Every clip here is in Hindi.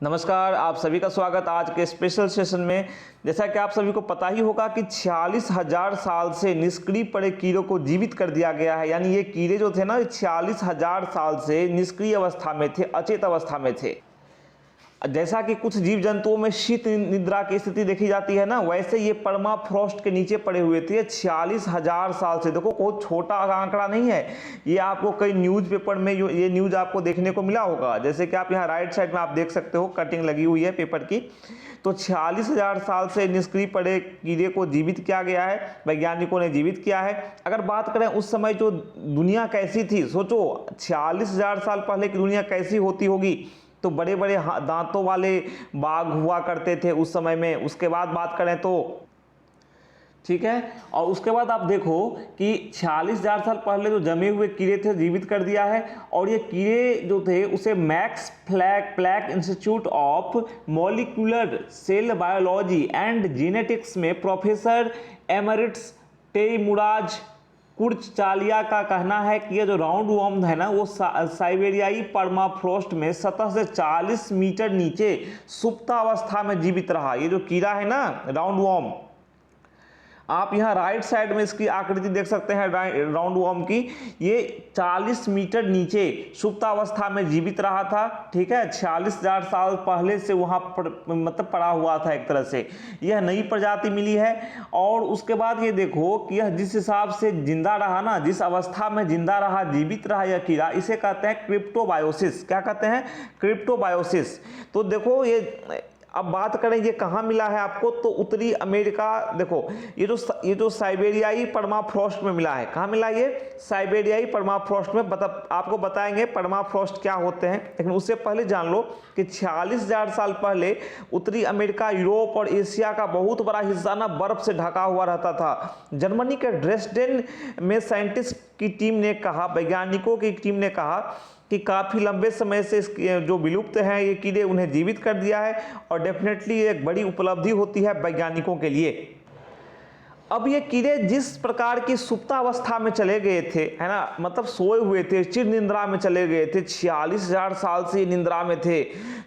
नमस्कार, आप सभी का स्वागत आज के स्पेशल सेशन में। जैसा कि आप सभी को पता ही होगा कि 46,000 साल से निष्क्रिय पड़े कीड़ों को जीवित कर दिया गया है। यानी ये कीड़े जो थे ना 46,000 साल से निष्क्रिय अवस्था में थे, अचेत अवस्था में थे। जैसा कि कुछ जीव जंतुओं में शीत निद्रा की स्थिति देखी जाती है ना, वैसे ये परमाफ्रॉस्ट के नीचे पड़े हुए थे 46,000 साल से। देखो बहुत छोटा आंकड़ा नहीं है ये, आपको कई न्यूज़पेपर में ये न्यूज़ आपको देखने को मिला होगा। जैसे कि आप यहाँ राइट साइड में आप देख सकते हो, कटिंग लगी हुई है पेपर की। तो 46,000 साल से निष्क्रिय पड़े कीड़े को जीवित किया गया है, वैज्ञानिकों ने जीवित किया है। अगर बात करें उस समय जो दुनिया कैसी थी, सोचो 46,000 साल पहले की दुनिया कैसी होती होगी। तो बड़े बड़े दांतों वाले बाघ हुआ करते थे उस समय में। उसके बाद बात करें तो ठीक है, और उसके बाद आप देखो कि 46,000 साल पहले जो जमे हुए कीड़े थे जीवित कर दिया है। और ये कीड़े जो थे उसे Max Planck Institute of Molecular Cell Biology and Genetics में प्रोफेसर एमरिटस टेमुराज कुर्चालिया का कहना है कि ये जो राउंड वॉर्म है ना, वो साइबेरियाई परमाफ्रॉस्ट में सतह से 40 मीटर नीचे सुप्तावस्था में जीवित रहा। ये जो कीड़ा है ना राउंड वॉर्म, आप यहाँ राइट साइड में इसकी आकृति देख सकते हैं राउंड वॉर्म की। ये 40 मीटर नीचे सुप्तावस्था में जीवित रहा था। ठीक है, 46,000 साल पहले से वहाँ मतलब पड़ा हुआ था एक तरह से। यह नई प्रजाति मिली है। और उसके बाद ये देखो कि यह जिस हिसाब से जिंदा रहा ना, जिस अवस्था में जिंदा रहा, जीवित रहा यह कीड़ा, इसे कहते हैं क्रिप्टोबायोसिस। क्या कहते हैं? क्रिप्टोबायोसिस। तो देखो ये अब बात करें ये कहाँ मिला है आपको, तो उत्तरी अमेरिका। देखो ये जो साइबेरियाई परमाफ्रॉस्ट में मिला है। कहाँ मिला ये? साइबेरियाई परमाफ्रॉस्ट में। आपको बताएंगे परमाफ्रॉस्ट क्या होते हैं, लेकिन उससे पहले जान लो कि 46,000 साल पहले उत्तरी अमेरिका, यूरोप और एशिया का बहुत बड़ा हिस्सा ना बर्फ से ढका हुआ रहता था। जर्मनी के ड्रेसडेन में साइंटिस्ट की टीम ने कहा, वैज्ञानिकों की टीम ने कहा कि काफ़ी लंबे समय से जो विलुप्त हैं ये कीड़े, उन्हें जीवित कर दिया है। और डेफिनेटली एक बड़ी उपलब्धि होती है वैज्ञानिकों के लिए। अब ये कीड़े जिस प्रकार की सुप्तावस्था में चले गए थे, है ना, मतलब सोए हुए थे, चिर निंद्रा में चले गए थे, 46,000 साल से निंद्रा में थे।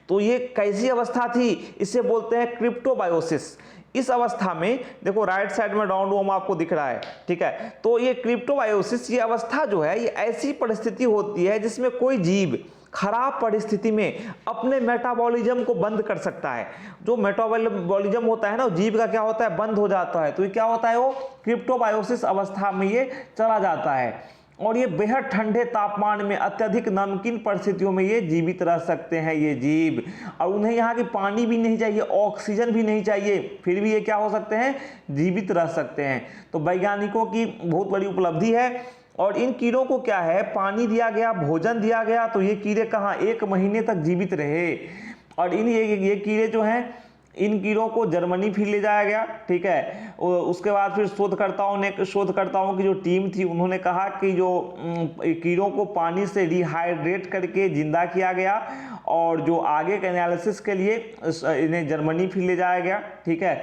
तो ये कैसी अवस्था थी? इसे बोलते हैं क्रिप्टोबायोसिस। इस अवस्था में देखो राइट साइड में राउंड वॉर्म आपको दिख रहा है। ठीक है, तो ये क्रिप्टोबायोसिस, ये अवस्था जो है, ये ऐसी परिस्थिति होती है जिसमें कोई जीव खराब परिस्थिति में अपने मेटाबॉलिज्म को बंद कर सकता है। जो मेटाबॉलिज्म होता है ना, जीव का क्या होता है? बंद हो जाता है। तो ये क्या होता है? वो क्रिप्टोबायोसिस अवस्था में ये चला जाता है। और ये बेहद ठंडे तापमान में, अत्यधिक नमकीन परिस्थितियों में ये जीवित रह सकते हैं ये जीव। और उन्हें यहाँ की पानी भी नहीं चाहिए, ऑक्सीजन भी नहीं चाहिए, फिर भी ये क्या हो सकते हैं? जीवित रह सकते हैं। तो वैज्ञानिकों की बहुत बड़ी उपलब्धि है। और इन कीड़ों को क्या है? पानी दिया गया, भोजन दिया गया, तो ये कीड़े कहाँ 1 महीने तक जीवित रहे। और ये कीड़े जो हैं, इन कीड़ों को जर्मनी फिर ले जाया गया। ठीक है, उसके बाद फिर शोधकर्ताओं की जो टीम थी, उन्होंने कहा कि जो कीड़ों को पानी से रिहाइड्रेट करके जिंदा किया गया। और जो आगे के एनालिसिस के लिए इन्हें जर्मनी फिर ले जाया गया। ठीक है,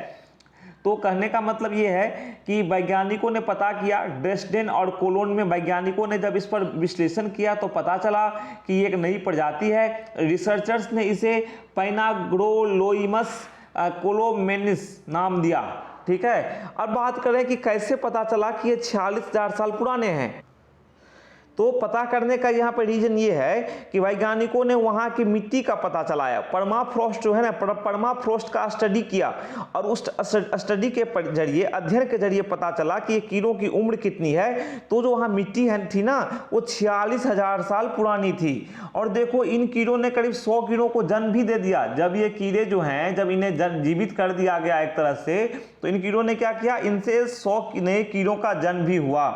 तो कहने का मतलब ये है कि वैज्ञानिकों ने पता किया, ड्रेसडेन और कोलोन में वैज्ञानिकों ने जब इस पर विश्लेषण किया तो पता चला कि ये एक नई प्रजाति है। रिसर्चर्स ने इसे पैनाग्रोलोइमस कोलोमेनिस नाम दिया। ठीक है, अब बात करें कि कैसे पता चला कि ये 46,000 साल पुराने हैं। तो पता करने का यहाँ पर रीजन ये है कि वैज्ञानिकों ने वहाँ की मिट्टी का पता चलाया। परमाफ्रॉस्ट जो है ना, परमाफ्रॉस्ट का स्टडी किया। और उस स्टडी के जरिए, अध्ययन के जरिए पता चला कि ये कीड़ों की उम्र कितनी है। तो जो वहाँ मिट्टी थी ना, वो 46,000 साल पुरानी थी। और देखो इन कीड़ों ने करीब 100 कीड़ों को जन्म भी दे दिया। जब ये कीड़े जो हैं, जब इन्हें जीवित कर दिया गया एक तरह से, तो इन कीड़ों ने क्या किया? इनसे 100 नए कीड़ों का जन्म भी हुआ।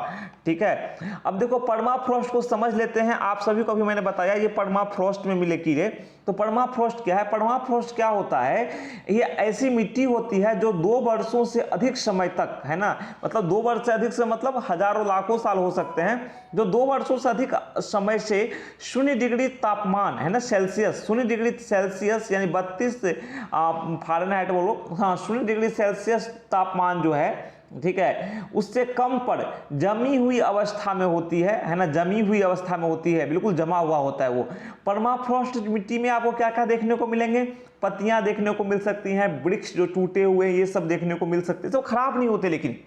ठीक है, अब देखो परमाफ्रॉस्ट को समझ लेते हैं। आप सभी को भी मैंने बताया ये परमाफ्रॉस्ट में मिले कीड़े। तो परमाफ्रॉस्ट क्या है? परमाफ्रॉस्ट क्या होता है? ये ऐसी मिट्टी होती है जो 2 वर्षों से अधिक समय तक, है ना, मतलब 2 वर्ष से अधिक से मतलब हजारों लाखों साल हो सकते हैं, जो 2 वर्षों से अधिक समय से 0 डिग्री तापमान, है ना, सेल्सियस, 0 डिग्री सेल्सियस यानी 32 फ़ारेनहाइट बोलो, हाँ 0 डिग्री सेल्सियस तापमान जो है ठीक है, उससे कम पर जमी हुई अवस्था में होती है ना, जमी हुई अवस्था में होती है, बिल्कुल जमा हुआ होता है वो। परमाफ्रॉस्ट मिट्टी में आपको क्या क्या देखने को मिलेंगे, पत्तियां देखने को मिल सकती हैं, वृक्ष जो टूटे हुए ये सब देखने को मिल सकते हैं, तो खराब नहीं होते, लेकिन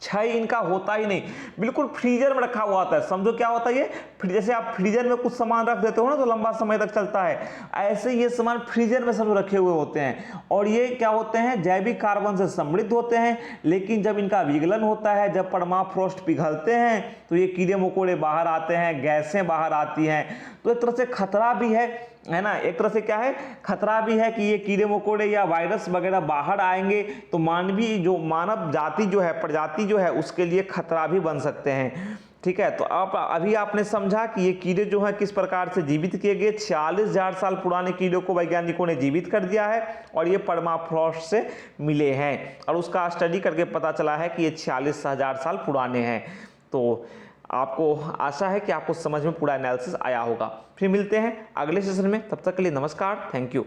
क्षय इनका होता ही नहीं, बिल्कुल फ्रीजर में रखा हुआ होता है। समझो क्या होता है ये, जैसे आप फ्रीजर में कुछ सामान रख देते हो ना तो लंबा समय तक चलता है, ऐसे ये सामान फ्रीजर में सब रखे हुए होते हैं। और ये क्या होते हैं, जैविक कार्बन से समृद्ध होते हैं, लेकिन जब इनका विघलन होता है, जब परमाफ्रॉस्ट पिघलते हैं तो ये कीड़े मकोड़े बाहर आते हैं, गैसें बाहर आती हैं, तो एक तरह से खतरा भी है ना, एक तरह से क्या है, खतरा भी है कि ये कीड़े मकोड़े या वायरस वगैरह बाहर आएंगे तो मानव जाति जो है, प्रजाति जो है, उसके लिए खतरा भी बन सकते हैं। ठीक है, तो अभी आपने समझा कि ये कीड़े जो हैं किस प्रकार से जीवित किए गए। 46,000 साल पुराने कीड़े को वैज्ञानिकों ने जीवित कर दिया है और ये परमाफ्रॉस्ट से मिले हैं और उसका स्टडी करके पता चला है कि ये 46,000 साल पुराने हैं। तो आपको आशा है कि आपको समझ में पूरा एनालिसिस आया होगा। फिर मिलते हैं अगले सेशन में, तब तक के लिए नमस्कार, थैंक यू।